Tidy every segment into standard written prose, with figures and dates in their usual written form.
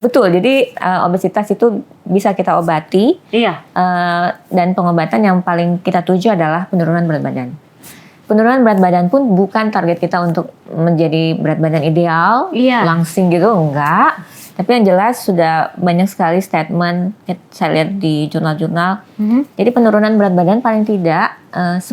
Betul, jadi obesitas itu bisa kita obati. Iya. Dan pengobatan yang paling kita tuju adalah penurunan berat badan. Penurunan berat badan pun bukan target kita untuk menjadi berat badan ideal, langsing gitu, enggak. Tapi yang jelas sudah banyak sekali statement, saya lihat di jurnal-jurnal. Jadi penurunan berat badan paling tidak 10%.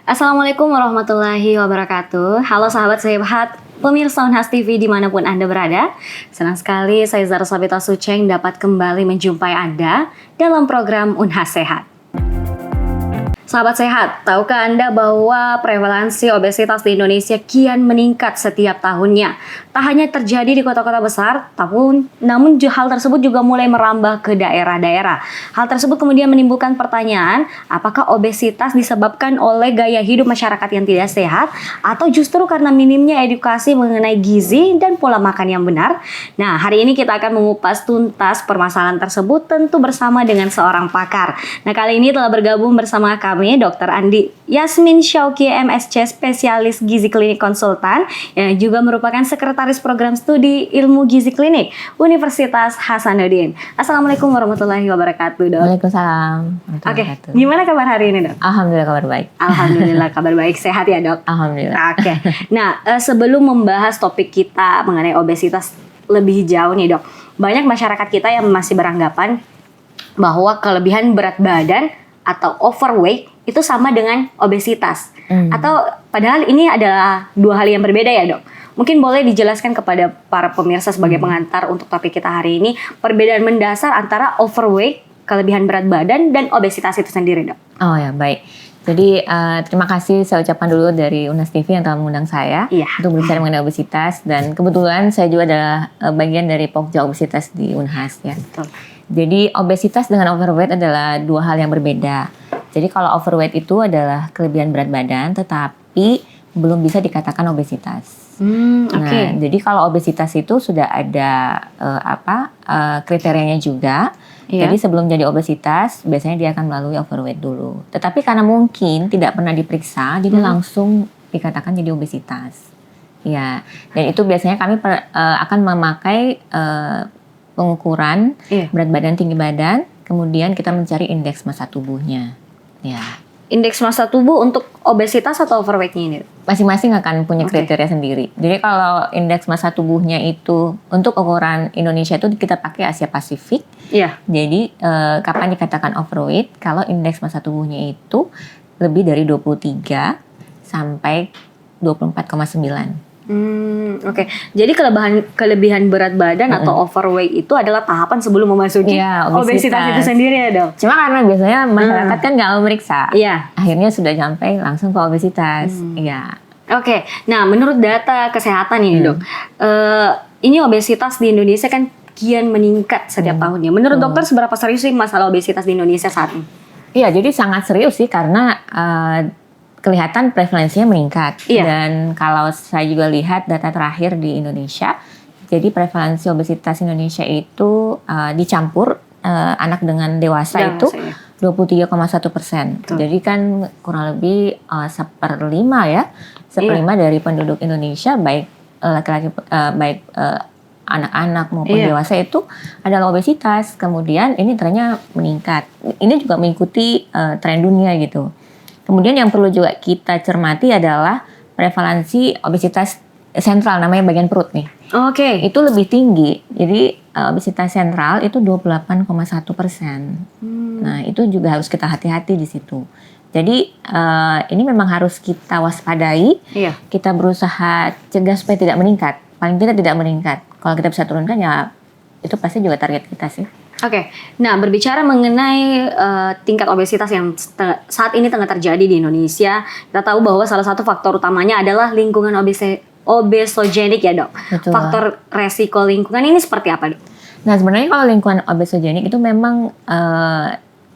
Assalamualaikum warahmatullahi wabarakatuh. Halo sahabat sehat, pemirsa Unhas TV dimanapun Anda berada. Senang sekali saya Zara Sabita Suceng dapat kembali menjumpai Anda dalam program Unhas Sehat. Sahabat sehat, tahukah Anda bahwa prevalensi obesitas di Indonesia kian meningkat setiap tahunnya? Tak hanya terjadi di kota-kota besar, namun hal tersebut juga mulai merambah ke daerah-daerah. Hal tersebut kemudian menimbulkan pertanyaan, apakah obesitas disebabkan oleh gaya hidup masyarakat yang tidak sehat, atau justru karena minimnya edukasi mengenai gizi dan pola makan yang benar? Nah, hari ini kita akan mengupas tuntas permasalahan tersebut tentu bersama dengan seorang pakar. Nah, kali ini telah bergabung bersama kami Dr. Andi Yasmin Syauki MSc, spesialis gizi klinik konsultan, yang juga merupakan sekretaris program studi ilmu gizi klinik Universitas Hasanuddin. Assalamualaikum warahmatullahi wabarakatuh, Dok. Waalaikumsalam. Oke, gimana kabar hari ini, Dok? Alhamdulillah kabar baik. Alhamdulillah kabar baik, sehat ya, Dok? Alhamdulillah. Oke, nah sebelum membahas topik kita mengenai obesitas lebih jauh nih, Dok, banyak masyarakat kita yang masih beranggapan bahwa kelebihan berat badan atau overweight itu sama dengan obesitas. Atau padahal ini adalah dua hal yang berbeda ya, Dok. Mungkin boleh dijelaskan kepada para pemirsa sebagai pengantar untuk topik kita hari ini, perbedaan mendasar antara overweight, kelebihan berat badan, dan obesitas itu sendiri, Dok. Oh ya, baik. Jadi terima kasih saya ucapkan dulu dari Unhas TV yang telah mengundang saya untuk berbicara mengenai obesitas, dan kebetulan saya juga adalah bagian dari Pokja obesitas di Unhas ya. Betul. Jadi obesitas dengan overweight adalah dua hal yang berbeda. Jadi kalau overweight itu adalah kelebihan berat badan, tetapi belum bisa dikatakan obesitas. Nah, jadi kalau obesitas itu sudah ada kriterianya juga. Jadi sebelum jadi obesitas, biasanya dia akan melalui overweight dulu. Tetapi karena mungkin tidak pernah diperiksa, jadi langsung dikatakan jadi obesitas. Ya, dan itu biasanya kami akan memakai pengukuran berat badan, tinggi badan, kemudian kita mencari indeks massa tubuhnya. Ya. Indeks massa tubuh untuk obesitas atau overweightnya ini? Masing-masing akan punya kriteria sendiri. Jadi kalau indeks massa tubuhnya itu untuk ukuran Indonesia itu kita pakai Asia Pasifik. Iya. Jadi kapan dikatakan overweight? Kalau indeks massa tubuhnya itu lebih dari 23 sampai 24,9. Oke. Jadi kelebihan berat badan atau overweight itu adalah tahapan sebelum memasuki obesitas itu sendiri ya, Dok? Cuma karena biasanya masyarakat kan nggak mau meriksa. Akhirnya sudah sampai langsung ke obesitas. Oke. Nah, menurut data kesehatan ini, Dok, ini obesitas di Indonesia kan kian meningkat setiap tahunnya. Menurut dokter seberapa serius sih masalah obesitas di Indonesia saat ini? Iya, jadi sangat serius sih karena kelihatan prevalensinya meningkat. Dan kalau saya juga lihat data terakhir di Indonesia, jadi prevalensi obesitas Indonesia itu dicampur anak dengan dewasa itu 23,1%. Jadi kan kurang lebih seperlima dari penduduk Indonesia, baik laki-laki baik anak-anak maupun dewasa itu adalah obesitas. Kemudian ini trennya meningkat. Ini juga mengikuti tren dunia gitu. Kemudian yang perlu juga kita cermati adalah prevalensi obesitas sentral, namanya bagian perut nih. Itu lebih tinggi. Jadi obesitas sentral itu 28,1%. Nah, itu juga harus kita hati-hati di situ. Jadi ini memang harus kita waspadai. Kita berusaha cegah supaya tidak meningkat. Paling tidak meningkat. Kalau kita bisa turunkan ya itu pasti juga target kita sih. Nah berbicara mengenai tingkat obesitas yang saat ini tengah terjadi di Indonesia, kita tahu bahwa salah satu faktor utamanya adalah lingkungan obesogenik ya, Dok. Betul. Faktor resiko lingkungan ini seperti apa, Dok? Nah sebenarnya kalau lingkungan obesogenik itu memang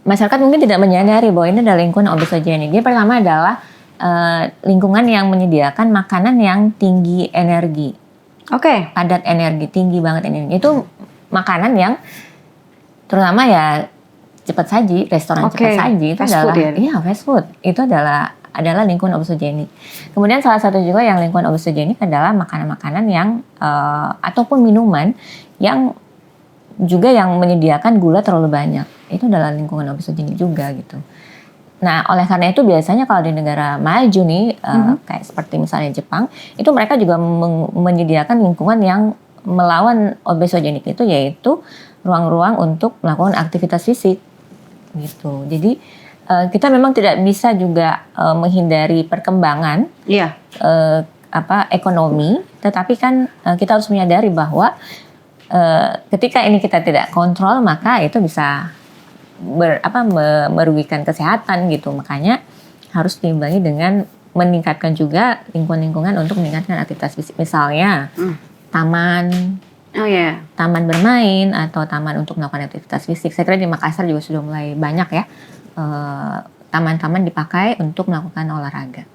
masyarakat mungkin tidak menyadari bahwa ini adalah lingkungan obesogenik. Jadi pertama adalah lingkungan yang menyediakan makanan yang tinggi energi, Oke. padat energi, tinggi banget energi. Itu makanan yang terutama ya cepat saji, restoran cepat saji itu Fast adalah food ya? iya fast food. Itu adalah lingkungan obesogenik. Kemudian salah satu juga yang lingkungan obesogenik adalah makanan-makanan yang ataupun minuman yang juga yang menyediakan gula terlalu banyak. Itu adalah lingkungan obesogenik juga gitu. Nah, oleh karena itu biasanya kalau di negara maju nih, kayak seperti misalnya Jepang, itu mereka juga menyediakan lingkungan yang melawan obesogenik itu, yaitu ruang-ruang untuk melakukan aktivitas fisik gitu. Jadi kita memang tidak bisa juga menghindari perkembangan ekonomi, tetapi kan kita harus menyadari bahwa ketika ini kita tidak kontrol, maka itu bisa merugikan kesehatan gitu. Makanya harus diimbangi dengan meningkatkan juga lingkungan-lingkungan untuk meningkatkan aktivitas fisik. Misalnya taman bermain atau taman untuk melakukan aktivitas fisik. Saya kira di Makassar juga sudah mulai banyak ya taman-taman dipakai untuk melakukan olahraga.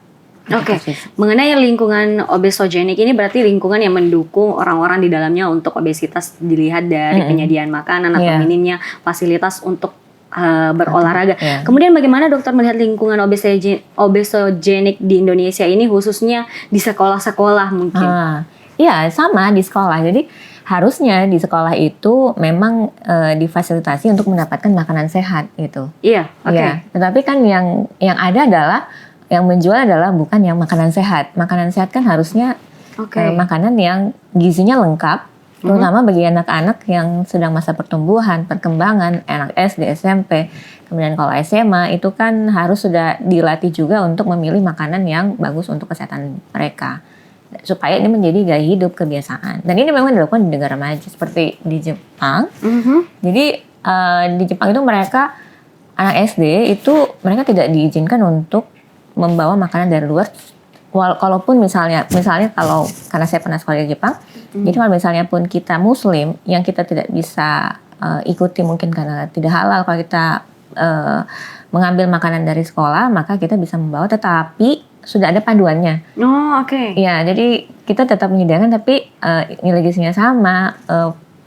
Oke. Mengenai lingkungan obesogenik ini berarti lingkungan yang mendukung orang-orang di dalamnya untuk obesitas, dilihat dari penyediaan makanan atau minimnya fasilitas untuk berolahraga. Kemudian bagaimana dokter melihat lingkungan obesogenik di Indonesia ini, khususnya di sekolah-sekolah mungkin? Iya, sama di sekolah. Jadi harusnya di sekolah itu memang difasilitasi untuk mendapatkan makanan sehat gitu. Iya, oke. Ya, tetapi kan yang ada adalah yang menjual adalah bukan yang makanan sehat. Makanan sehat kan harusnya makanan yang gizinya lengkap, terutama bagi anak-anak yang sedang masa pertumbuhan, perkembangan, anak SD, SMP, kemudian kalau SMA itu kan harus sudah dilatih juga untuk memilih makanan yang bagus untuk kesehatan mereka, supaya ini menjadi gaya hidup, kebiasaan. Dan ini memang dilakukan di negara maju seperti di Jepang. Jadi di Jepang itu mereka anak SD itu mereka tidak diizinkan untuk membawa makanan dari luar. Kalaupun misalnya kalau karena saya pernah sekolah di Jepang, jadi kalau misalnya pun kita Muslim yang kita tidak bisa ikuti mungkin karena tidak halal, kalau kita mengambil makanan dari sekolah maka kita bisa membawa, tetapi sudah ada panduannya. Oh, oke. Ya, jadi kita tetap menyediakan tapi nilai gizinya sama,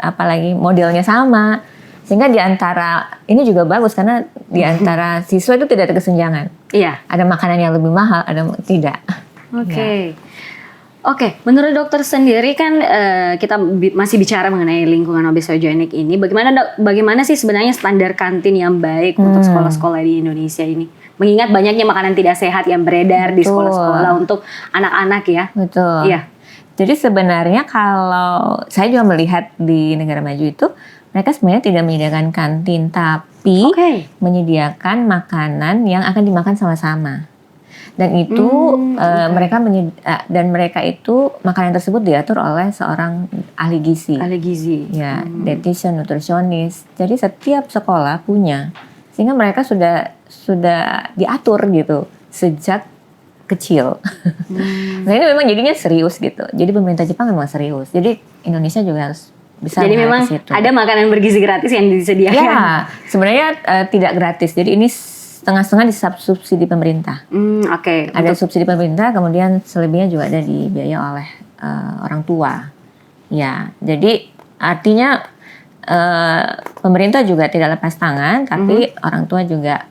apalagi modelnya sama. Sehingga di antara ini juga bagus karena di antara siswa itu tidak ada kesenjangan. Iya. Ada makanan yang lebih mahal, ada tidak. Oke. Oke, menurut dokter sendiri kan kita masih bicara mengenai lingkungan obesogenik ini. Bagaimana sih sebenarnya standar kantin yang baik untuk sekolah-sekolah di Indonesia ini? Mengingat banyaknya makanan tidak sehat yang beredar di sekolah-sekolah untuk anak-anak ya. Betul. Iya. Jadi sebenarnya kalau saya juga melihat di negara maju itu, mereka sebenarnya tidak menyediakan kantin, tapi menyediakan makanan yang akan dimakan sama-sama. Dan itu mereka itu makanan tersebut diatur oleh seorang ahli gizi. Ahli gizi. Ya, dietitian, nutrisionis. Jadi setiap sekolah punya, sehingga mereka sudah diatur gitu sejak kecil. Nah ini memang jadinya serius gitu. Jadi pemerintah Jepang memang serius. Jadi Indonesia juga harus bisa. Jadi memang ada makanan bergizi gratis yang disediakan. Ya, sebenarnya tidak gratis. Jadi ini setengah-setengah disubsidi pemerintah. Ada subsidi pemerintah, kemudian selebihnya juga ada dibiayai oleh orang tua. Ya, jadi artinya pemerintah juga tidak lepas tangan, tapi orang tua juga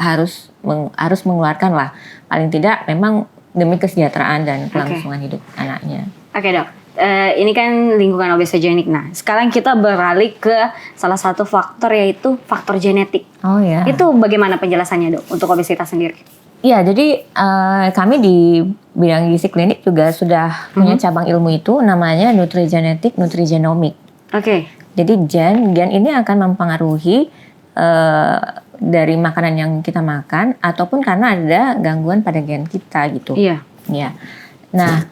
harus mengeluarkan lah, paling tidak memang demi kesejahteraan dan kelangsungan hidup anaknya. Oke, Dok. Ini kan lingkungan obesogenik. Nah, sekarang kita beralih ke salah satu faktor, yaitu faktor genetik. Oh ya. Itu bagaimana penjelasannya, Dok, untuk obesitas sendiri? Iya, jadi kami di bidang gizi klinik juga sudah punya cabang ilmu itu, namanya nutrigenetik, nutrigenomik. Jadi gen ini akan mempengaruhi dari makanan yang kita makan, ataupun karena ada gangguan pada gen kita gitu. Iya. Ya. Nah,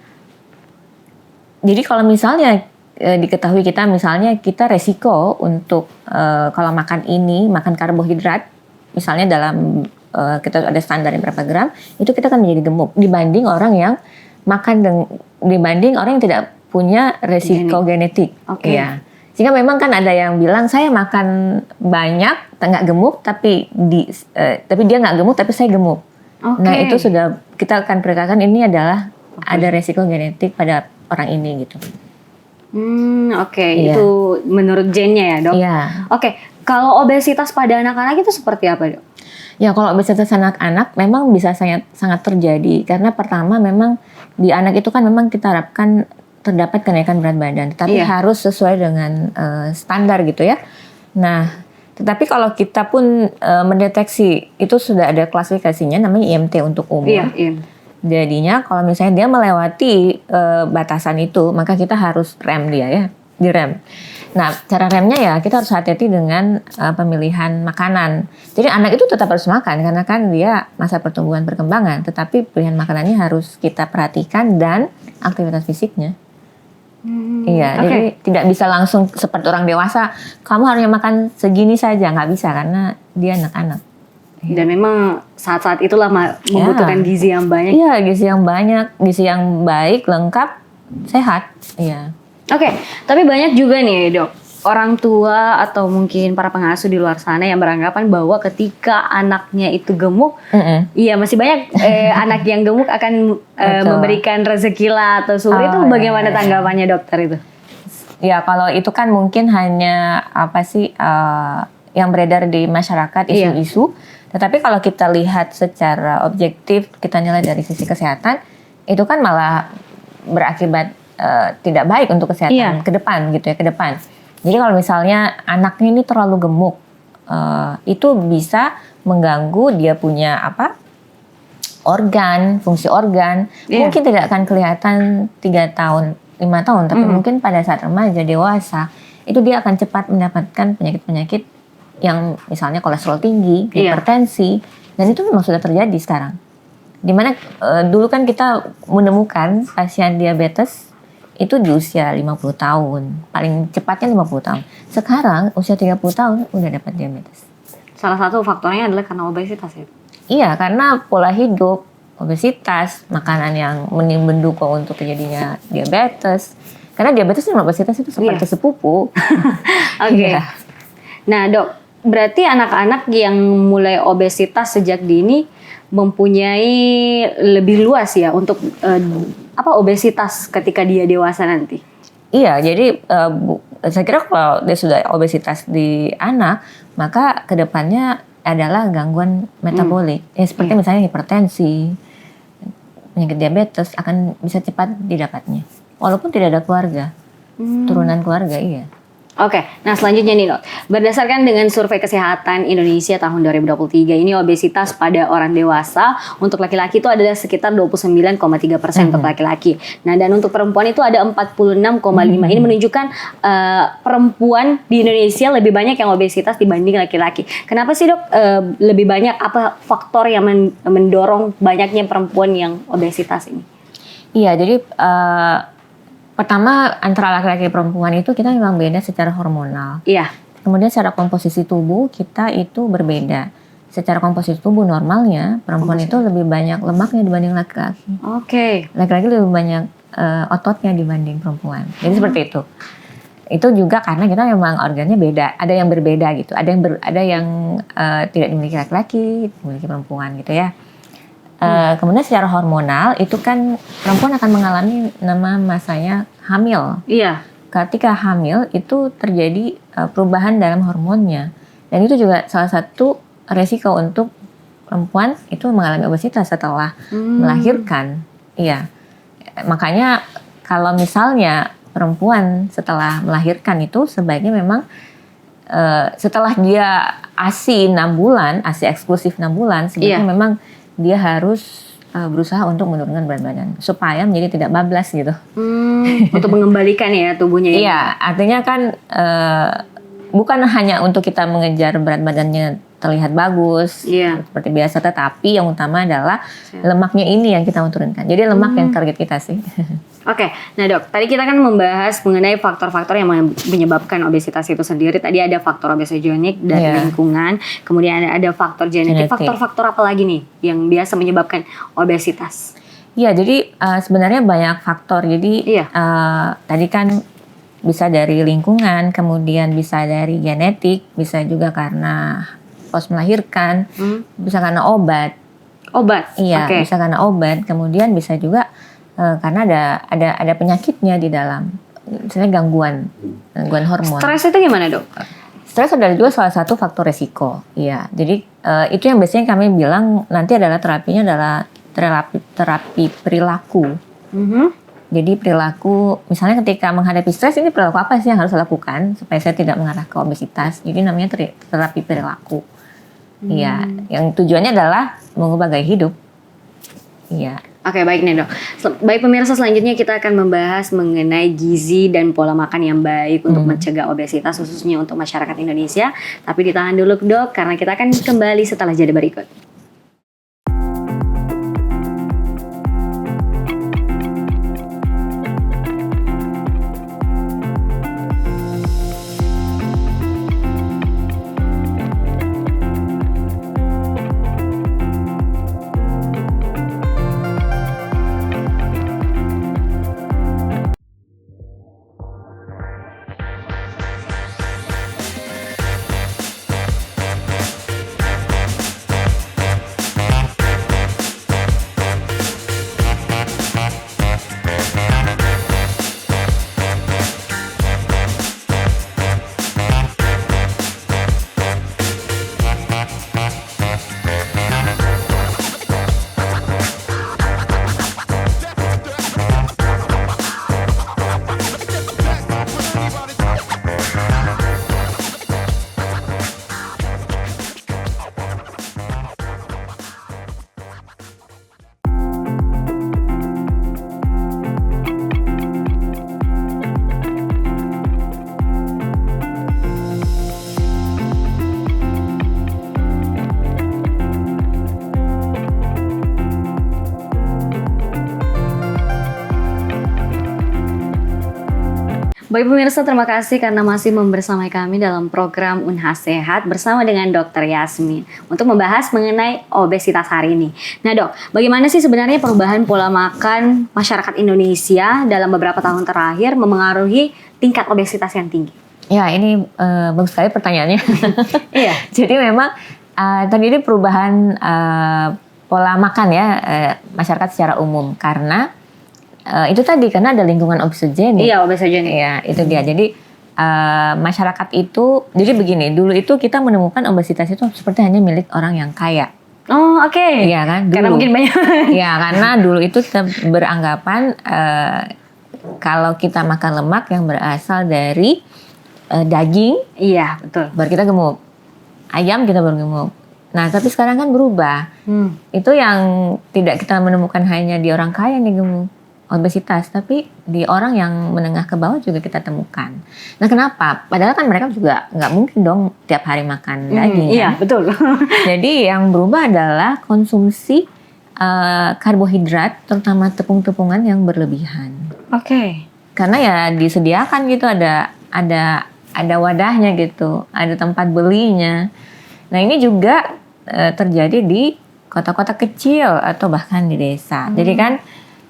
jadi kalau misalnya diketahui kita misalnya kita resiko untuk kalau makan karbohidrat, misalnya dalam kita ada standarnya berapa gram, itu kita akan menjadi gemuk dibanding orang yang dibanding orang yang tidak punya resiko genetik. Ya. Sehingga memang kan ada yang bilang saya makan banyak nggak gemuk, tapi dia nggak gemuk tapi saya gemuk. Nah itu sudah kita akan perkirakan ini adalah ada resiko genetik pada orang ini gitu. Itu menurut gennya ya dok? Iya. Kalau obesitas pada anak-anak itu seperti apa dok? Ya kalau obesitas anak-anak memang bisa sangat terjadi karena pertama memang di anak itu kan memang kita harapkan terdapat kenaikan berat badan, tapi harus sesuai dengan standar gitu ya. Nah, tetapi kalau kita pun mendeteksi itu sudah ada klasifikasinya namanya IMT untuk umur. Iya. Jadinya kalau misalnya dia melewati batasan itu, maka kita harus rem dia ya, direm. Nah, cara remnya ya kita harus hati-hati dengan pemilihan makanan. Jadi anak itu tetap harus makan karena kan dia masa pertumbuhan perkembangan, tetapi pilihan makanannya harus kita perhatikan dan aktivitas fisiknya. Jadi tidak bisa langsung seperti orang dewasa, kamu harusnya makan segini saja, nggak bisa karena dia anak-anak. Dan memang saat-saat itulah membutuhkan gizi yang banyak. Iya, gizi yang banyak, gizi yang baik, lengkap, sehat. Iya. Tapi banyak juga nih dok, orang tua atau mungkin para pengasuh di luar sana yang beranggapan bahwa ketika anaknya itu gemuk, masih banyak anak yang gemuk akan memberikan rezeki lah atau suri. Itu bagaimana tanggapannya dokter itu? Ya kalau itu kan mungkin hanya yang beredar di masyarakat isu-isu. Tetapi kalau kita lihat secara objektif, kita nilai dari sisi kesehatan, itu kan malah berakibat tidak baik untuk kesehatan ke depan gitu ya, ke depan. Jadi kalau misalnya anaknya ini terlalu gemuk, itu bisa mengganggu dia punya fungsi organ. Mungkin tidak akan kelihatan 3 tahun, 5 tahun, tapi mungkin pada saat remaja, dewasa, itu dia akan cepat mendapatkan penyakit-penyakit yang misalnya kolesterol tinggi, hipertensi, dan itu memang sudah terjadi sekarang. Dimana dulu kan kita menemukan pasien diabetes itu di usia 50 tahun, paling cepatnya 50 tahun. Sekarang usia 30 tahun udah dapat diabetes. Salah satu faktornya adalah karena obesitas ya? Iya, karena pola hidup, obesitas, makanan yang mendukung untuk terjadinya diabetes. Karena diabetes dan obesitas itu seperti sepupu. Nah dok, berarti anak-anak yang mulai obesitas sejak dini mempunyai lebih luas ya untuk obesitas ketika dia dewasa nanti. Iya, jadi saya kira kalau dia sudah obesitas di anak, maka kedepannya adalah gangguan metabolik. Seperti misalnya hipertensi, penyakit diabetes akan bisa cepat didapatnya. Walaupun tidak ada keluarga, turunan keluarga, iya. Nah selanjutnya nih dok, berdasarkan dengan survei kesehatan Indonesia tahun 2023 ini obesitas pada orang dewasa untuk laki-laki itu adalah sekitar 29,3% untuk laki-laki. Nah dan untuk perempuan itu ada 46,5. Ini menunjukkan perempuan di Indonesia lebih banyak yang obesitas dibanding laki-laki. Kenapa sih dok lebih banyak, apa faktor yang mendorong banyaknya perempuan yang obesitas ini? Iya, jadi pertama antara laki-laki dan perempuan itu kita memang beda secara hormonal. Iya. Kemudian secara komposisi tubuh kita itu berbeda. Secara komposisi tubuh normalnya perempuan itu lebih banyak lemaknya dibanding laki-laki. Laki-laki lebih banyak ototnya dibanding perempuan. Jadi seperti itu. Itu juga karena kita memang organnya beda. Ada yang berbeda gitu. Ada yang tidak dimiliki laki-laki, dimiliki perempuan gitu ya. Kemudian secara hormonal itu kan perempuan akan mengalami masanya hamil. Iya. Ketika hamil itu terjadi perubahan dalam hormonnya, dan itu juga salah satu resiko untuk perempuan itu mengalami obesitas setelah melahirkan. Iya. Makanya kalau misalnya perempuan setelah melahirkan itu sebaiknya memang setelah dia ASI 6 bulan, ASI eksklusif 6 bulan, sebaiknya memang dia harus berusaha untuk menurunkan berat badan supaya menjadi tidak bablas gitu. Untuk mengembalikan ya tubuhnya. Iya, artinya kan bukan hanya untuk kita mengejar berat badannya terlihat bagus seperti biasa, tetapi yang utama adalah lemaknya ini yang kita mau turunkan. Jadi lemak yang target kita sih. Nah dok, tadi kita kan membahas mengenai faktor-faktor yang menyebabkan obesitas itu sendiri. Tadi ada faktor obesogenik dari lingkungan, kemudian ada faktor genetik. Faktor-faktor apa lagi nih yang biasa menyebabkan obesitas? Iya, jadi sebenarnya banyak faktor. Jadi tadi kan bisa dari lingkungan, kemudian bisa dari genetik, bisa juga karena pas melahirkan, bisa karena obat. Obat. Iya, Oke. bisa karena obat. Kemudian bisa juga karena ada penyakitnya di dalam, misalnya gangguan hormon. Stres itu gimana, Dok? Stres adalah juga salah satu faktor resiko. Iya, jadi itu yang biasanya kami bilang nanti adalah terapinya adalah terapi perilaku. Jadi perilaku, misalnya ketika menghadapi stres, ini perilaku apa sih yang harus saya lakukan supaya saya tidak mengarah ke obesitas. Jadi namanya terapi perilaku. Iya, yang tujuannya adalah mengubah gaya hidup. Iya. Oke, baik nih, Dok. Baik pemirsa, selanjutnya kita akan membahas mengenai gizi dan pola makan yang baik untuk mencegah obesitas, khususnya untuk masyarakat Indonesia. Tapi ditahan dulu, Dok, karena kita akan kembali setelah jeda berikut. Baik pemirsa, terima kasih karena masih membersamai kami dalam program Unhas Sehat bersama dengan Dr. Yasmin untuk membahas mengenai obesitas hari ini. Nah, Dok, bagaimana sih sebenarnya perubahan pola makan masyarakat Indonesia dalam beberapa tahun terakhir memengaruhi tingkat obesitas yang tinggi? Ya, ini bagus sekali pertanyaannya. Iya. Jadi memang terjadi perubahan pola makan ya masyarakat secara umum karena itu tadi karena ada lingkungan obesogenik. Iya, obesogenik. Iya, itu dia. Jadi masyarakat itu, jadi begini, dulu itu kita menemukan obesitas itu seperti hanya milik orang yang kaya. Oh, oke. Iya kan? Dulu. Karena mungkin banyak. Iya, karena dulu itu kita beranggapan kalau kita makan lemak yang berasal dari daging, Iya, betul. baru kita gemuk. Ayam kita baru gemuk. Nah, tapi sekarang kan berubah. Itu yang tidak kita menemukan hanya di orang kaya nih gemuk obesitas, tapi di orang yang menengah ke bawah juga kita temukan. Nah, kenapa? Padahal kan mereka juga nggak mungkin dong tiap hari makan daging. Iya, kan? betul. Jadi yang berubah adalah konsumsi karbohidrat, terutama tepung-tepungan yang berlebihan. Oke. Karena ya disediakan gitu, ada wadahnya gitu, ada tempat belinya. Nah, ini juga terjadi di kota-kota kecil atau bahkan di desa. Jadi kan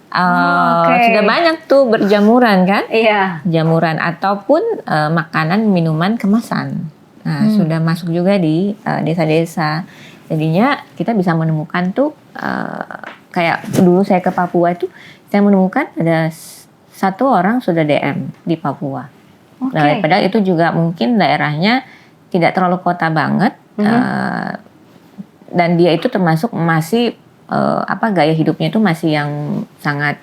sudah banyak tuh berjamuran kan? Iya. Jamuran ataupun makanan minuman kemasan. Nah, sudah masuk juga di desa-desa. Jadinya kita bisa menemukan tuh kayak dulu saya ke Papua itu saya menemukan ada satu orang sudah DM di Papua. Nah, padahal itu juga mungkin daerahnya tidak terlalu kota banget dan dia itu termasuk masih gaya hidupnya itu masih yang sangat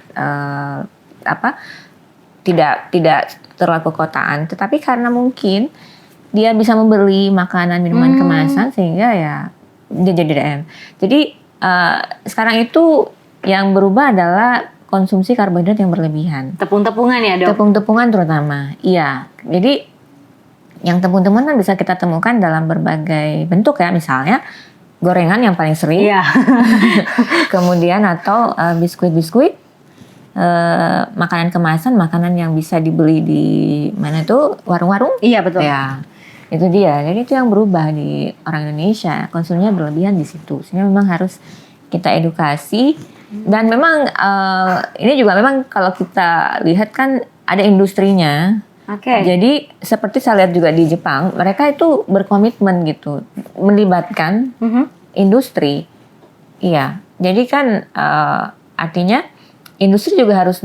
tidak terlalu kekotaan, tetapi karena mungkin dia bisa membeli makanan minuman kemasan sehingga ya dia jadi DM. Jadi sekarang itu yang berubah adalah konsumsi karbohidrat yang berlebihan. Tepung-tepungan ya, Dok? Tepung-tepungan terutama, iya. Jadi yang tepung-tepungan kan bisa kita temukan dalam berbagai bentuk ya, misalnya gorengan yang paling sering. Iya. Kemudian atau biskuit-biskuit, makanan kemasan, makanan yang bisa dibeli di mana tuh warung-warung. Iya, betul. Ya, itu dia. Jadi itu yang berubah di orang Indonesia, konsumsinya berlebihan di situ. Sehingga memang harus kita edukasi. Dan memang ini juga memang kalau kita lihat kan ada industrinya. Jadi seperti saya lihat juga di Jepang, mereka itu berkomitmen gitu, melibatkan industri. Iya, Jadi kan artinya industri juga harus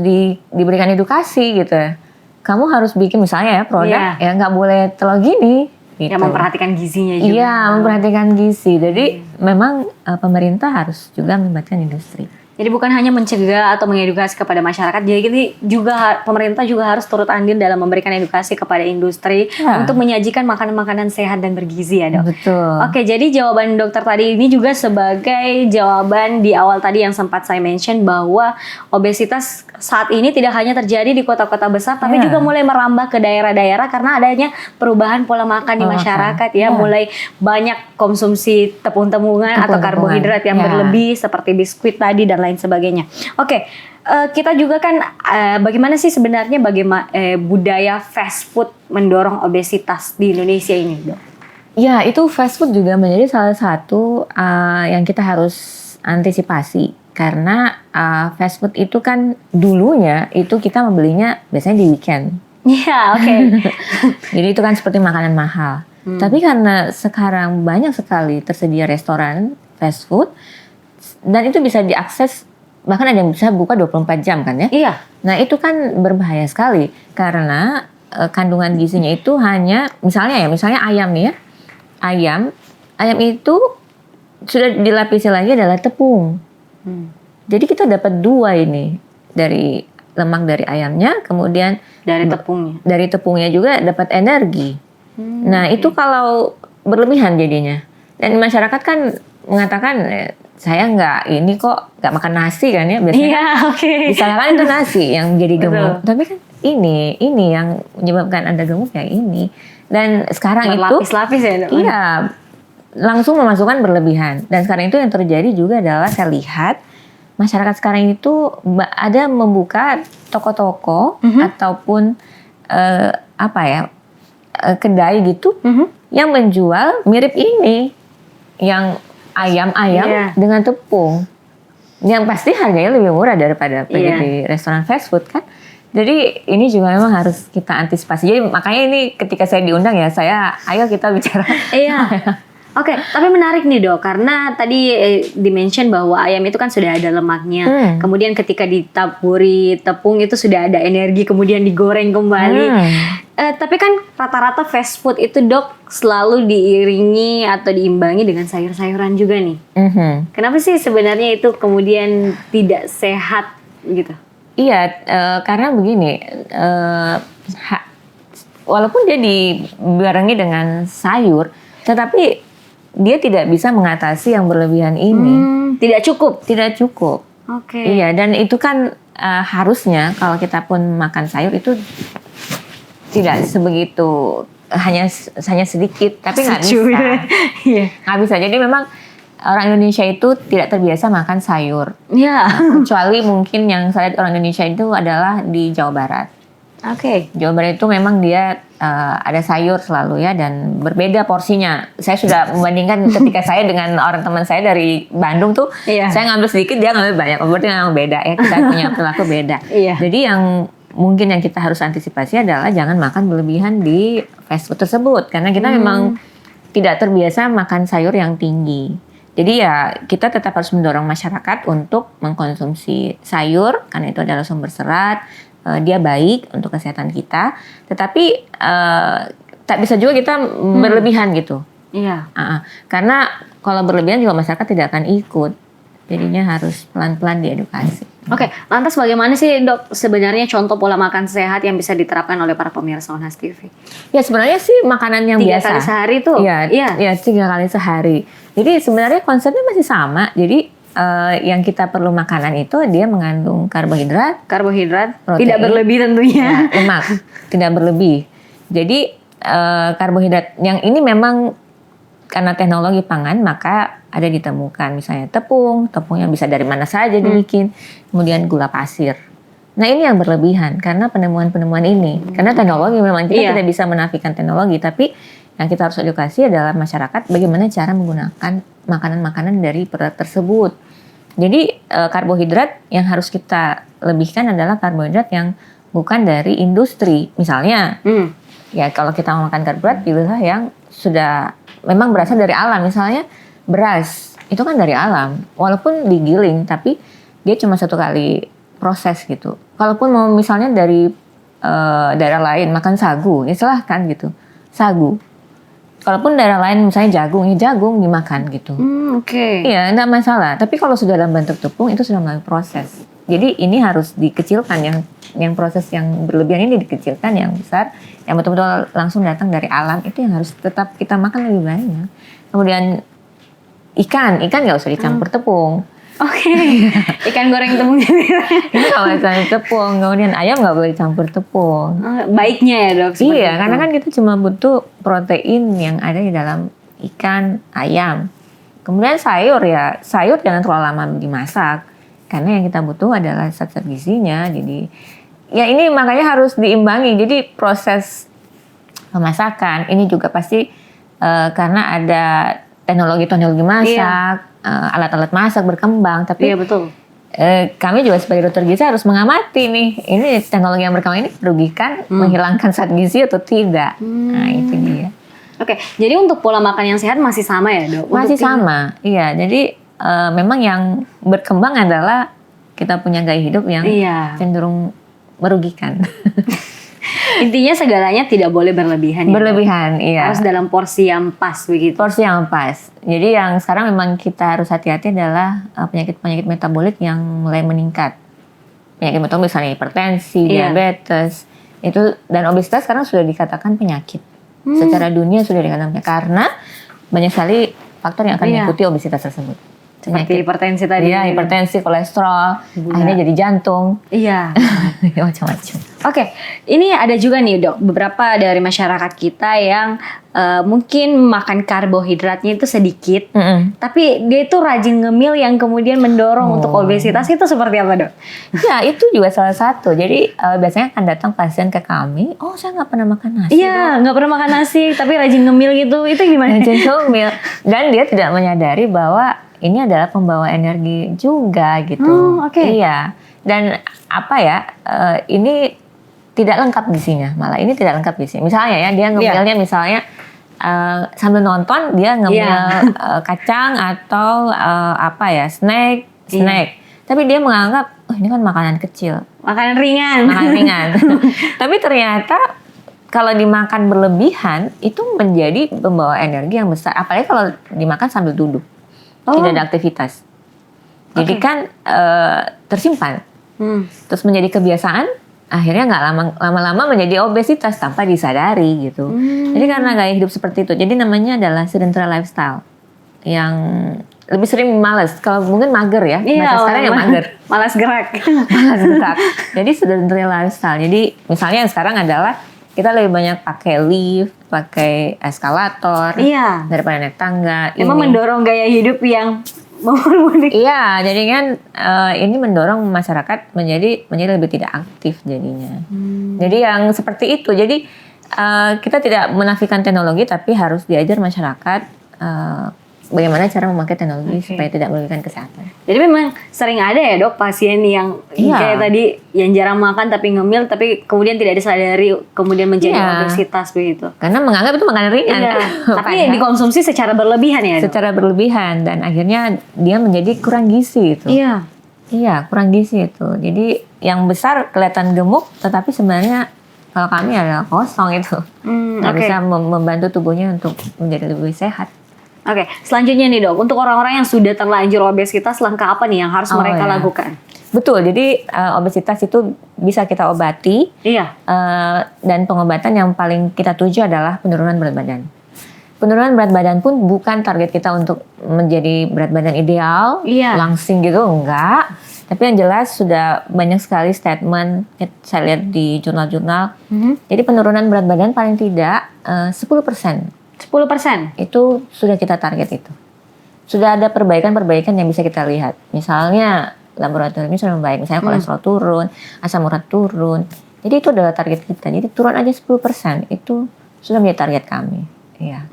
diberikan edukasi gitu. Kamu harus bikin misalnya ya produk ya nggak boleh terlalu gini. Gitu. Ya memperhatikan gizinya juga. Iya, memperhatikan gizi. Jadi memang pemerintah harus juga melibatkan industri. Jadi bukan hanya mencegah atau mengedukasi kepada masyarakat, jadi ini juga pemerintah juga harus turut andil dalam memberikan edukasi kepada industri untuk menyajikan makanan-makanan sehat dan bergizi ya dok. Betul. Oke, jadi jawaban dokter tadi ini juga sebagai jawaban di awal tadi yang sempat saya mention bahwa obesitas saat ini tidak hanya terjadi di kota-kota besar, tapi juga mulai merambah ke daerah-daerah karena adanya perubahan pola makan di masyarakat ya, mulai banyak konsumsi tepung-tepungan atau karbohidrat yang berlebih seperti biskuit tadi dan lain sebagainya. Oke, kita juga kan bagaimana sih sebenarnya budaya fast food mendorong obesitas di Indonesia ini, dok? Ya, itu fast food juga menjadi salah satu yang kita harus antisipasi karena fast food itu kan dulunya itu kita membelinya biasanya di weekend. Iya, oke. Jadi itu kan seperti makanan mahal. Tapi karena sekarang banyak sekali tersedia restoran fast food dan itu bisa diakses, bahkan ada yang bisa buka 24 jam kan ya. Iya. Nah itu kan berbahaya sekali karena kandungan gizinya itu hanya misalnya ayam nih ya. Ayam itu sudah dilapisi lagi adalah tepung. Jadi kita dapat dua ini dari lemak dari ayamnya, kemudian dari tepungnya. Dari tepungnya juga dapat energi. Nah itu kalau berlebihan jadinya. Dan masyarakat kan mengatakan saya nggak makan nasi kan ya biasanya. Iya, oke. Disalahkan itu nasi yang jadi gemuk. Tapi kan ini yang menyebabkan Anda gemuk ya ini. Dan sekarang berlapis-lapis ya, dok? Iya, langsung memasukkan berlebihan. Dan sekarang itu yang terjadi juga adalah saya lihat masyarakat sekarang itu ada membuka toko-toko ataupun kedai gitu yang menjual mirip ini, yang ayam dengan tepung, yang pasti harganya lebih murah daripada di restoran fast food kan. Jadi ini juga memang harus kita antisipasi. Jadi makanya ini ketika saya diundang ya ayo kita bicara. Iya. Oke, tapi menarik nih dok, karena tadi dimention bahwa ayam itu kan sudah ada lemaknya, kemudian ketika ditaburi tepung itu sudah ada energi, kemudian digoreng kembali. Tapi kan rata-rata fast food itu dok selalu diiringi atau diimbangi dengan sayur-sayuran juga nih. Kenapa sih sebenarnya itu kemudian tidak sehat gitu? Iya, karena begini, walaupun dia dibarengi dengan sayur, tetapi dia tidak bisa mengatasi yang berlebihan ini. Tidak cukup. Oke. Iya, dan itu kan harusnya kalau kita pun makan sayur itu tidak sebegitu, hanya sedikit, tapi nggak bisa. Nggak bisa. Jadi memang orang Indonesia itu tidak terbiasa makan sayur. Kecuali mungkin yang saya lihat orang Indonesia itu adalah di Jawa Barat. Jawa Barat itu memang dia ada sayur selalu ya, dan berbeda porsinya. Saya sudah membandingkan ketika saya dengan orang teman saya dari Bandung tuh, saya ngambil sedikit, dia ngambil banyak. Berarti memang beda ya, kita punya perilaku beda. Jadi yang mungkin yang kita harus antisipasi adalah jangan makan berlebihan di fast food tersebut, karena kita memang tidak terbiasa makan sayur yang tinggi. Jadi ya kita tetap harus mendorong masyarakat untuk mengkonsumsi sayur karena itu adalah sumber serat. Dia baik untuk kesehatan kita, tetapi tak bisa juga kita berlebihan gitu. Karena kalau berlebihan juga masyarakat tidak akan ikut. Jadinya harus pelan-pelan diedukasi. Lantas bagaimana sih dok sebenarnya contoh pola makan sehat yang bisa diterapkan oleh para pemirsa Onhas TV? Ya sebenarnya sih makanan yang 3 biasa. 3 kali sehari tuh? Iya 3 kali sehari. Jadi sebenarnya konsepnya masih sama. Jadi yang kita perlu makanan itu dia mengandung karbohidrat, protein, tidak berlebih tentunya, lemak tidak berlebih. Jadi karbohidrat yang ini memang karena teknologi pangan maka ada ditemukan misalnya tepungnya bisa dari mana saja dibikin, kemudian gula pasir. Nah ini yang berlebihan karena penemuan ini, karena teknologi memang kita tidak bisa menafikan teknologi, tapi yang kita harus edukasi adalah masyarakat bagaimana cara menggunakan makanan-makanan dari produk tersebut. Jadi karbohidrat yang harus kita lebihkan adalah karbohidrat yang bukan dari industri. Misalnya, ya kalau kita mau makan karbohidrat, pilihlah yang sudah memang berasal dari alam. Misalnya beras, itu kan dari alam. Walaupun digiling, tapi dia cuma satu kali proses gitu. Kalaupun mau misalnya dari daerah lain makan sagu, ya silahkan gitu. Sagu. Kalaupun daerah lain misalnya jagung, ya jagung dimakan gitu. Oke. Iya, enggak masalah. Tapi kalau sudah dalam bentuk tepung itu sudah melalui proses. Jadi ini harus dikecilkan, yang proses yang berlebihan ini dikecilkan, yang besar, yang betul-betul langsung datang dari alam itu yang harus tetap kita makan lebih banyak. Kemudian ikan nggak usah dicampur tepung. Oke. Ikan goreng tepung gitu. Ini nggak boleh dicampur tepung. Kemudian ayam nggak boleh dicampur tepung. Baiknya ya dok. Iya, karena kan kita cuma butuh protein yang ada di dalam ikan, ayam. Kemudian sayur jangan terlalu lama dimasak. Karena yang kita butuh adalah zat-zat gizinya. Jadi ya ini makanya harus diimbangi. Jadi proses pemasakan ini juga pasti karena ada teknologi masak, alat-alat masak berkembang. Tapi iya betul. Kami juga sebagai dokter gizi harus mengamati nih, ini teknologi yang berkembang ini merugikan, menghilangkan zat gizi atau tidak. Nah itu dia. Oke, jadi untuk pola makan yang sehat masih sama ya dok? Masih sama, iya. Jadi memang yang berkembang adalah kita punya gaya hidup yang cenderung merugikan. Intinya segalanya tidak boleh berlebihan. Berlebihan, iya. Harus dalam porsi yang pas begitu. Porsi yang pas. Jadi yang sekarang memang kita harus hati-hati adalah penyakit-penyakit metabolik yang mulai meningkat. Penyakit metabolik misalnya hipertensi, diabetes, itu dan obesitas sekarang sudah dikatakan penyakit. Secara dunia sudah dikatakan penyakit karena banyak sekali faktor yang akan mengikuti obesitas tersebut. Seperti hipertensi tadi. Iya, hipertensi, kolesterol, akhirnya jadi jantung. Iya. Macam-macam. Oke, ini ada juga nih dok, beberapa dari masyarakat kita yang mungkin makan karbohidratnya itu sedikit, tapi dia itu rajin ngemil yang kemudian mendorong untuk obesitas, itu seperti apa dok? Ya itu juga salah satu. Jadi biasanya akan datang pasien ke kami, oh saya nggak pernah makan nasi. Iya, nggak pernah makan nasi, tapi rajin ngemil gitu, itu gimana? Rajin ngemil, dan dia tidak menyadari bahwa ini adalah pembawa energi juga gitu. Iya. Dan ini tidak lengkap gizinya. Malah ini tidak lengkap gizinya. Misalnya ya, dia ngemilnya misalnya sambil nonton dia ngemil kacang atau snack. Tapi dia menganggap, oh ini kan makanan kecil. Makanan ringan. Tapi ternyata kalau dimakan berlebihan itu menjadi pembawa energi yang besar. Apalagi kalau dimakan sambil duduk. Tidak ada aktivitas. Jadi kan tersimpan. Terus menjadi kebiasaan, akhirnya nggak lama-lama menjadi obesitas tanpa disadari gitu. Jadi karena gaya hidup seperti itu, jadi namanya adalah sedentary lifestyle yang lebih sering malas. Kalau mungkin mager ya, bahasa sekarang yang mager. Malas gerak. Jadi sedentary lifestyle. Jadi misalnya yang sekarang adalah kita lebih banyak pakai lift, pakai eskalator daripada naik tangga. Emang mendorong gaya hidup yang mudik. Iya, jadi kan ini mendorong masyarakat menjadi lebih tidak aktif jadinya. Jadi yang seperti itu. Jadi kita tidak menafikan teknologi, tapi harus diajar masyarakat bagaimana cara memakai teknologi supaya tidak merugikan kesehatan. Jadi memang sering ada ya dok pasien yang kayak tadi yang jarang makan tapi ngemil, tapi kemudian tidak disadari kemudian menjadi obesitas begitu. Karena menganggap itu makanan ringan. Tapi dikonsumsi secara berlebihan ya dok? Secara berlebihan dan akhirnya dia menjadi kurang gizi itu. Iya, kurang gizi itu. Jadi yang besar kelihatan gemuk, tetapi sebenarnya kalau kami adalah kosong itu. Nggak bisa membantu tubuhnya untuk menjadi lebih sehat. Oke, selanjutnya nih dok, untuk orang-orang yang sudah terlanjur obesitas, langkah apa nih yang harus mereka lakukan? Betul, jadi obesitas itu bisa kita obati. Dan pengobatan yang paling kita tuju adalah penurunan berat badan. Penurunan berat badan pun bukan target kita untuk menjadi berat badan ideal, langsing gitu, enggak. Tapi yang jelas sudah banyak sekali statement, saya lihat di jurnal-jurnal. Jadi penurunan berat badan paling tidak 10%. 10%? Itu sudah kita target itu. Sudah ada perbaikan-perbaikan yang bisa kita lihat. Misalnya laboratoriumnya sudah membaik. Misalnya kolesterol turun, asam urat turun. Jadi itu adalah target kita. Jadi turun aja 10%. Itu sudah menjadi target kami. Iya.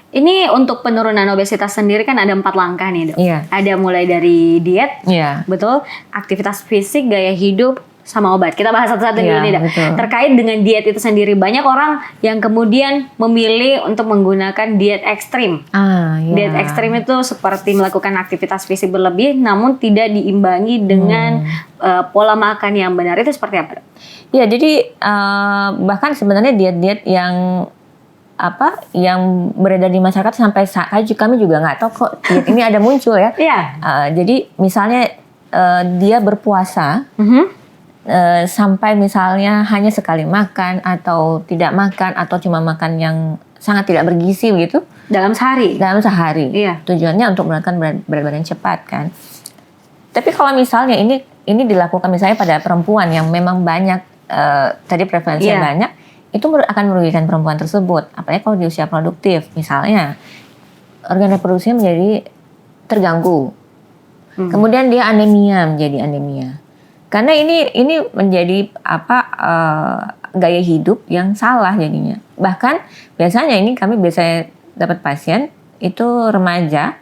Ini untuk penurunan obesitas sendiri kan ada 4 langkah nih dok. Ada mulai dari diet, betul, aktivitas fisik, gaya hidup, sama obat. Kita bahas satu-satu dulu Iya, nih, Dok. betul. Terkait dengan diet itu sendiri, banyak orang yang kemudian memilih untuk menggunakan diet ekstrim. Iya. Diet ekstrim itu seperti melakukan aktivitas fisik berlebih namun tidak diimbangi dengan pola makan yang benar. Itu seperti apa, Dok? Ya, jadi bahkan sebenarnya diet-diet yang beredar di masyarakat sampai kami juga nggak tahu kok diet ini ada muncul ya. Iya. Jadi misalnya dia berpuasa sampai misalnya hanya sekali makan atau tidak makan atau cuma makan yang sangat tidak bergizi begitu Dalam sehari. dalam sehari. Iya. Tujuannya untuk menurunkan berat badan cepat kan. Tapi kalau misalnya ini dilakukan misalnya pada perempuan yang memang banyak tadi prevalensinya Iya. banyak, itu akan merugikan perempuan tersebut. Apalagi kalau di usia produktif, misalnya organ reproduksinya menjadi terganggu. Kemudian dia menjadi anemia. Karena ini menjadi gaya hidup yang salah jadinya. Bahkan biasanya kami biasanya dapat pasien itu remaja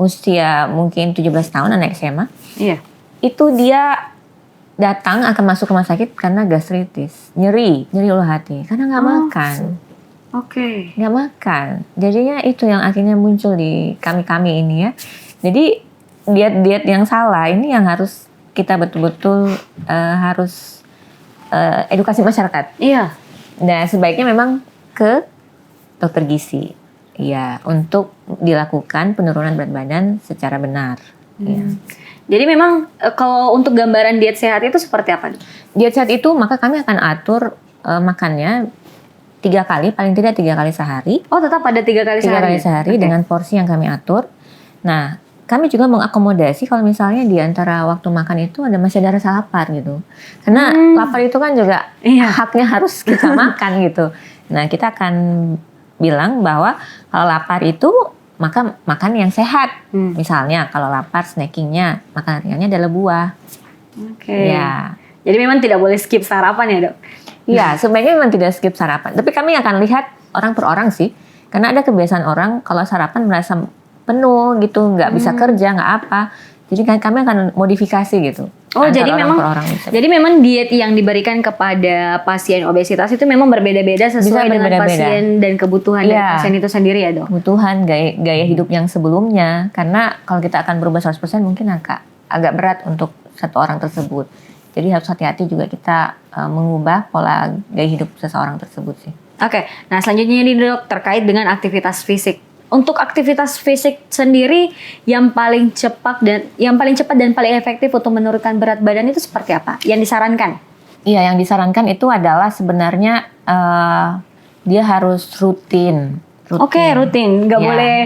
usia mungkin 17 tahun, anak SMA. Iya. Itu dia datang akan masuk rumah sakit karena gastritis, nyeri ulu hati karena nggak makan. Oke. Nggak makan. Jadinya itu yang akhirnya muncul di kami ini ya. Jadi diet-diet yang salah ini yang harus kita betul-betul harus edukasi masyarakat. Iya. Nah, sebaiknya memang ke dokter gizi. Ya, untuk dilakukan penurunan berat badan secara benar. Ya. Jadi memang kalau untuk gambaran diet sehat itu seperti apa? Diet sehat itu maka kami akan atur makannya 3 kali, paling tidak 3 kali sehari. Oh, tetap ada 3 kali 3 sehari? kali sehari Oke. dengan porsi yang kami atur. Nah, kami juga mengakomodasi kalau misalnya di antara waktu makan itu masih ada rasa lapar gitu. Karena lapar itu kan juga Iya. haknya harus kita makan gitu. Nah, kita akan bilang bahwa kalau lapar itu maka makan yang sehat. Misalnya kalau lapar snackingnya makan ringannya adalah buah. Oke. Ya. Jadi memang tidak boleh skip sarapan ya, Dok? Iya, sebaiknya memang tidak skip sarapan. Tapi kami akan lihat orang per orang sih. Karena ada kebiasaan orang kalau sarapan merasa penuh gitu, nggak bisa kerja, nggak apa. Jadi kan kami akan modifikasi gitu. Oh, Antar jadi orang memang per orang bisa. jadi memang diet yang diberikan kepada pasien obesitas itu memang berbeda-beda sesuai Bisa dengan berbeda-beda. pasien dan kebutuhan dari Iya. pasien itu sendiri ya, Dok? Kebutuhan gaya hidup yang sebelumnya. Karena kalau kita akan berubah 100% mungkin agak berat untuk satu orang tersebut. Jadi harus hati-hati juga kita mengubah pola gaya hidup seseorang tersebut sih. Oke, nah selanjutnya ini, Dok, terkait dengan aktivitas fisik. Untuk aktivitas fisik sendiri yang paling cepat dan paling efektif untuk menurunkan berat badan itu seperti apa? Yang disarankan? Iya, yang disarankan itu adalah sebenarnya dia harus rutin. Oke, rutin, nggak Ya. boleh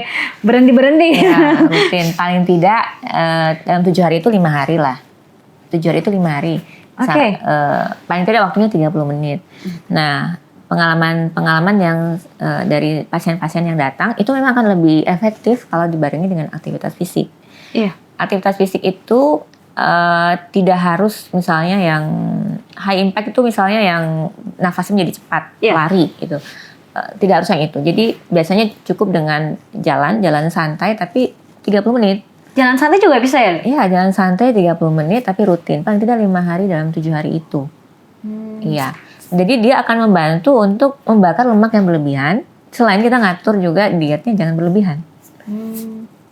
berhenti-berhenti. Ya, rutin. Paling tidak dalam 7 hari itu 5 hari lah. 7 hari itu 5 hari. Oke. Paling tidak waktunya 30 menit. Nah, pengalaman yang dari pasien-pasien yang datang itu memang akan lebih efektif kalau dibarengi dengan aktivitas fisik. Iya. Aktivitas fisik itu tidak harus misalnya yang high impact itu misalnya yang nafasnya menjadi cepat, Iya. lari gitu. Tidak harus yang itu. Jadi biasanya cukup dengan jalan santai tapi 30 menit. Jalan santai juga bisa ya? Iya, jalan santai 30 menit tapi rutin. Paling tidak 5 hari dalam 7 hari itu. Iya. Jadi dia akan membantu untuk membakar lemak yang berlebihan. Selain kita ngatur juga dietnya jangan berlebihan.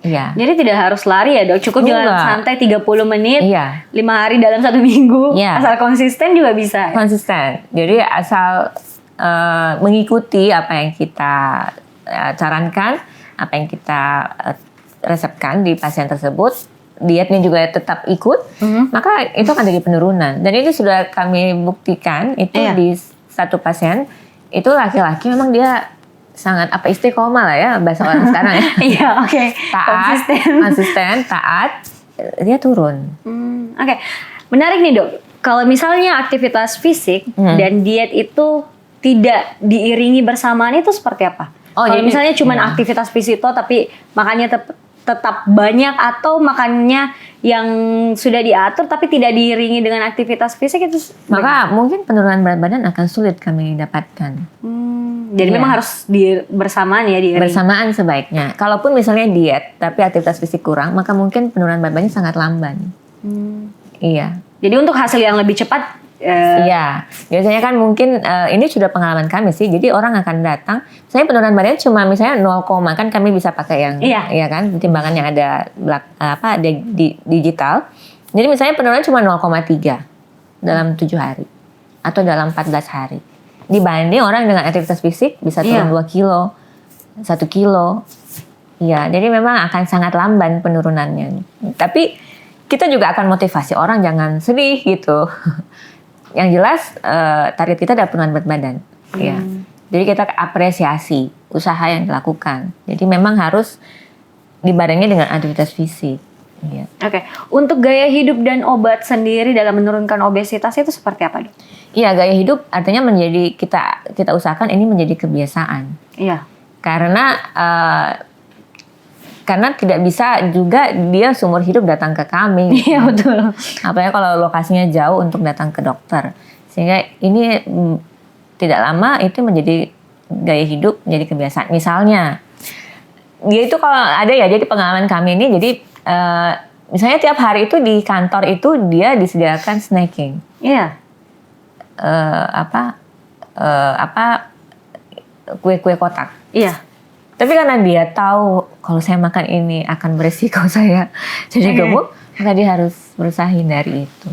Iya. Jadi tidak harus lari ya, Dok? Cukup jalan Enggak. santai 30 menit, Iya. 5 hari dalam 1 minggu. Iya. Asal konsisten juga bisa. Konsisten. Jadi asal mengikuti apa yang kita sarankan, apa yang kita resepkan di pasien tersebut, dietnya juga tetap ikut, maka itu akan jadi penurunan. Dan ini sudah kami buktikan itu Iya. di satu pasien itu laki-laki memang dia sangat istiqomah lah ya bahasa orang sekarang ya. Iya, oke. Taat, konsisten, taat, dia turun. Oke, menarik nih, Dok. Kalau misalnya aktivitas fisik dan diet itu tidak diiringi bersamaan itu seperti apa? Oh, Kalau jadi- misalnya cuma iya. aktivitas fisik tapi makannya tetap banyak atau makannya yang sudah diatur tapi tidak diiringi dengan aktivitas fisik itu Maka mungkin penurunan berat badan akan sulit kami dapatkan. jadi Iya. memang harus bersamaan ya diiringi. Bersamaan sebaiknya. Kalaupun misalnya diet tapi aktivitas fisik kurang, maka mungkin penurunan berat badannya sangat lamban. Iya. Jadi untuk hasil yang lebih cepat Iya, biasanya kan mungkin ini sudah pengalaman kami sih. Jadi orang akan datang, saya penurunan badan cuma misalnya 0, kan kami bisa pakai yang, ya kan, timbangan yang ada di digital. Jadi misalnya penurunan cuma 0,3 dalam 7 hari atau dalam 14 hari. Dibanding orang dengan aktivitas fisik bisa turun 2 kilo, 1 kilo. Iya, jadi memang akan sangat lamban penurunannya. Tapi kita juga akan motivasi orang jangan sedih gitu. Yang jelas target kita adalah penurunan berat badan. Ya. Jadi kita apresiasi usaha yang dilakukan. Jadi memang harus dibarengi dengan aktivitas fisik. Ya. Oke. Untuk gaya hidup dan obat sendiri dalam menurunkan obesitas itu seperti apa, Dok? Iya, gaya hidup artinya menjadi kita usahakan ini menjadi kebiasaan. Iya. Karena tidak bisa juga dia seumur hidup datang ke kami. Iya, betul. Apalagi kalau lokasinya jauh untuk datang ke dokter. Sehingga ini tidak lama itu menjadi gaya hidup, menjadi kebiasaan. Misalnya, dia itu kalau ada ya, jadi pengalaman kami ini, jadi misalnya tiap hari itu di kantor itu dia disediakan snacking. Iya. Kue-kue kotak. Iya. Tapi karena dia tahu kalau saya makan ini akan beresiko saya jadi gemuk, maka dia harus berusaha hindari itu.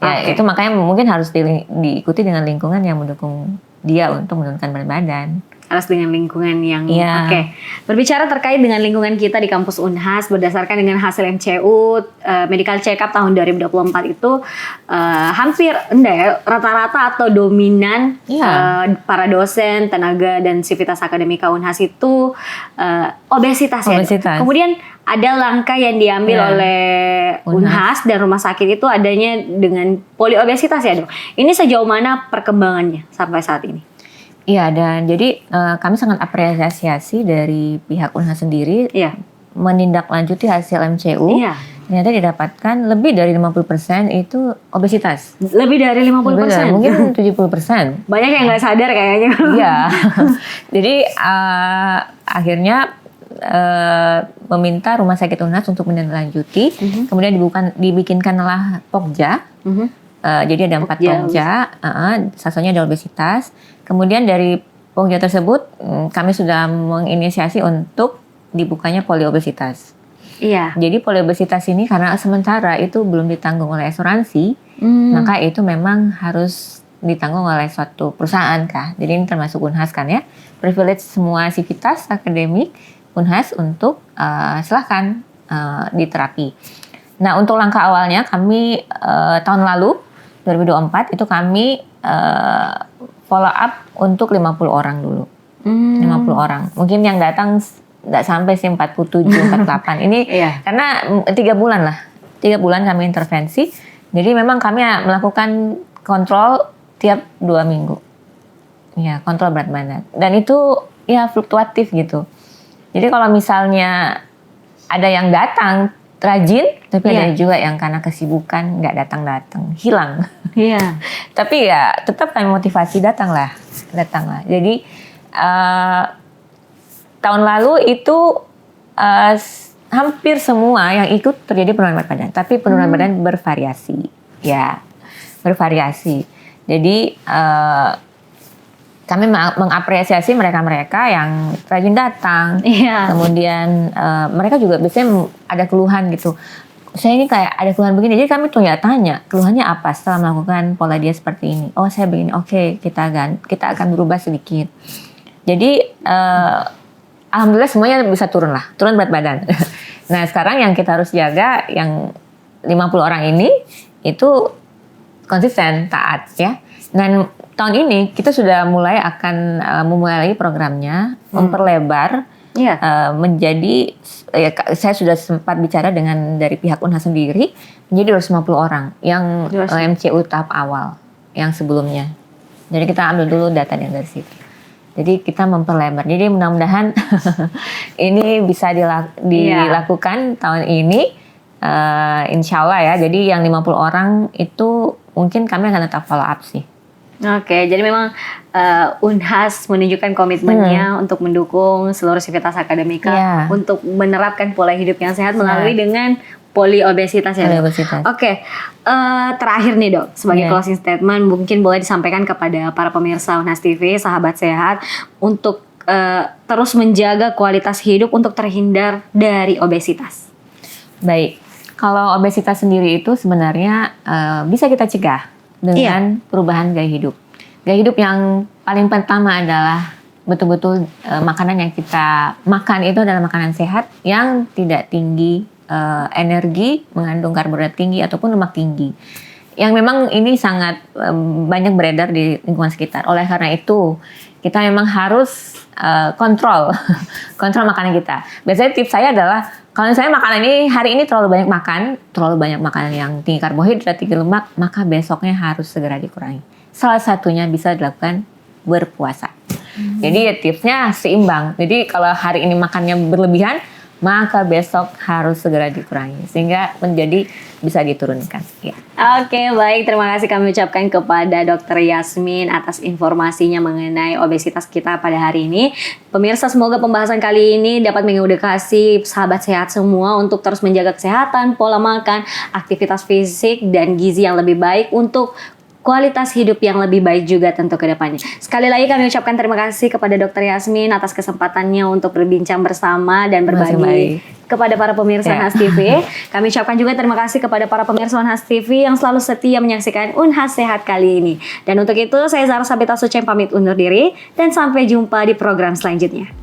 Ya, itu makanya mungkin harus diikuti dengan lingkungan yang mendukung dia untuk menurunkan berat badan. Harus dengan lingkungan yang Oke. Berbicara terkait dengan lingkungan kita di kampus Unhas berdasarkan dengan hasil MCU medical check up tahun 2024 itu hampir rata-rata atau dominan para dosen, tenaga dan sivitas akademika Unhas itu obesitas. Ya. Kemudian ada langkah yang diambil oleh Unhas dan rumah sakit itu adanya dengan poliobesitas ya, Dok. Ini sejauh mana perkembangannya sampai saat ini? Iya, dan jadi kami sangat apresiasi dari pihak Unhas sendiri menindaklanjuti hasil MCU. Ternyata didapatkan lebih dari 50% itu obesitas. Lebih dari 50%? Mungkin 70%. Banyak yang nggak sadar kayaknya. Iya. Jadi akhirnya meminta rumah sakit Unhas untuk menindaklanjuti. Kemudian dibikinkanlah Pokja. Jadi ada 4 Pokja, sasarannya ada obesitas. Kemudian dari Pokja tersebut kami sudah menginisiasi untuk dibukanya poliobesitas. Iya. Jadi poliobesitas ini karena sementara itu belum ditanggung oleh asuransi, maka itu memang harus ditanggung oleh suatu perusahaan kah. Jadi ini termasuk Unhas kan ya, privilege semua sivitas akademik Unhas untuk silahkan diterapi. Nah untuk langkah awalnya kami tahun lalu 2024 itu kami follow up untuk 50 orang dulu. 50 orang. Mungkin yang datang nggak sampai sih 47, 48. Ini karena 3 bulan lah. 3 bulan kami intervensi. Jadi memang kami melakukan kontrol tiap 2 minggu. Ya, kontrol berat badan. Dan itu ya fluktuatif gitu. Jadi kalau misalnya ada yang datang rajin, tapi ada juga yang karena kesibukan nggak datang-datang, hilang. Iya. Tapi ya tetap kami motivasi datanglah. Jadi tahun lalu itu hampir semua yang ikut terjadi penurunan berat badan, tapi penurunan badan bervariasi, ya bervariasi. Jadi kami mengapresiasi mereka-mereka yang rajin datang. Kemudian mereka juga biasanya ada keluhan gitu. Saya ini kayak ada keluhan begini, jadi kami tanya keluhannya apa setelah melakukan pola diet seperti ini. Oh saya begini, oke, kita akan berubah sedikit. Jadi alhamdulillah semuanya bisa turun berat badan. Nah sekarang yang kita harus jaga yang 50 orang ini itu konsisten, taat ya. Dan tahun ini kita sudah akan memulai lagi programnya, memperlebar menjadi saya sudah sempat bicara dengan dari pihak Unhas sendiri menjadi 250 orang yang MCU tahap awal yang sebelumnya. Jadi kita ambil dulu data dari situ. Jadi kita memperlebar. Jadi mudah-mudahan ini bisa dilakukan tahun ini, insya Allah ya. Jadi yang 50 orang itu mungkin kami akan tetap follow up sih. Oke, jadi memang Unhas menunjukkan komitmennya untuk mendukung seluruh sivitas akademika untuk menerapkan pola hidup yang sehat melalui dengan poliobesitas ya. Poliobesitas. Oke, terakhir nih dok, sebagai closing statement mungkin boleh disampaikan kepada para pemirsa Unhas TV, sahabat sehat, untuk terus menjaga kualitas hidup untuk terhindar dari obesitas. Baik, kalau obesitas sendiri itu sebenarnya bisa kita cegah dengan perubahan gaya hidup. Gaya hidup yang paling pertama adalah betul-betul makanan yang kita makan itu adalah makanan sehat yang tidak tinggi energi, mengandung karbohidrat tinggi ataupun lemak tinggi. Yang memang ini sangat banyak beredar di lingkungan sekitar. Oleh karena itu, kita memang harus kontrol makanan kita. Biasanya tips saya adalah kalau saya makanan ini hari ini terlalu banyak makanan yang tinggi karbohidrat, tinggi lemak, maka besoknya harus segera dikurangi. Salah satunya bisa dilakukan berpuasa. Jadi ya tipsnya seimbang. Jadi kalau hari ini makannya berlebihan, maka besok harus segera dikurangi sehingga menjadi bisa diturunkan. Ya. Oke, baik. Terima kasih kami ucapkan kepada Dr. Yasmin atas informasinya mengenai obesitas kita pada hari ini. Pemirsa, semoga pembahasan kali ini dapat mengedukasi sahabat sehat semua untuk terus menjaga kesehatan, pola makan, aktivitas fisik, dan gizi yang lebih baik untuk kualitas hidup yang lebih baik juga tentu ke depannya. Sekali lagi kami ucapkan terima kasih kepada Dr. Yasmin atas kesempatannya untuk berbincang bersama dan berbagi kepada para pemirsa Unhas TV. Kami ucapkan juga terima kasih kepada para pemirsa Unhas TV yang selalu setia menyaksikan Unhas Sehat kali ini. Dan untuk itu saya Zara Sabita Suceng pamit undur diri dan sampai jumpa di program selanjutnya.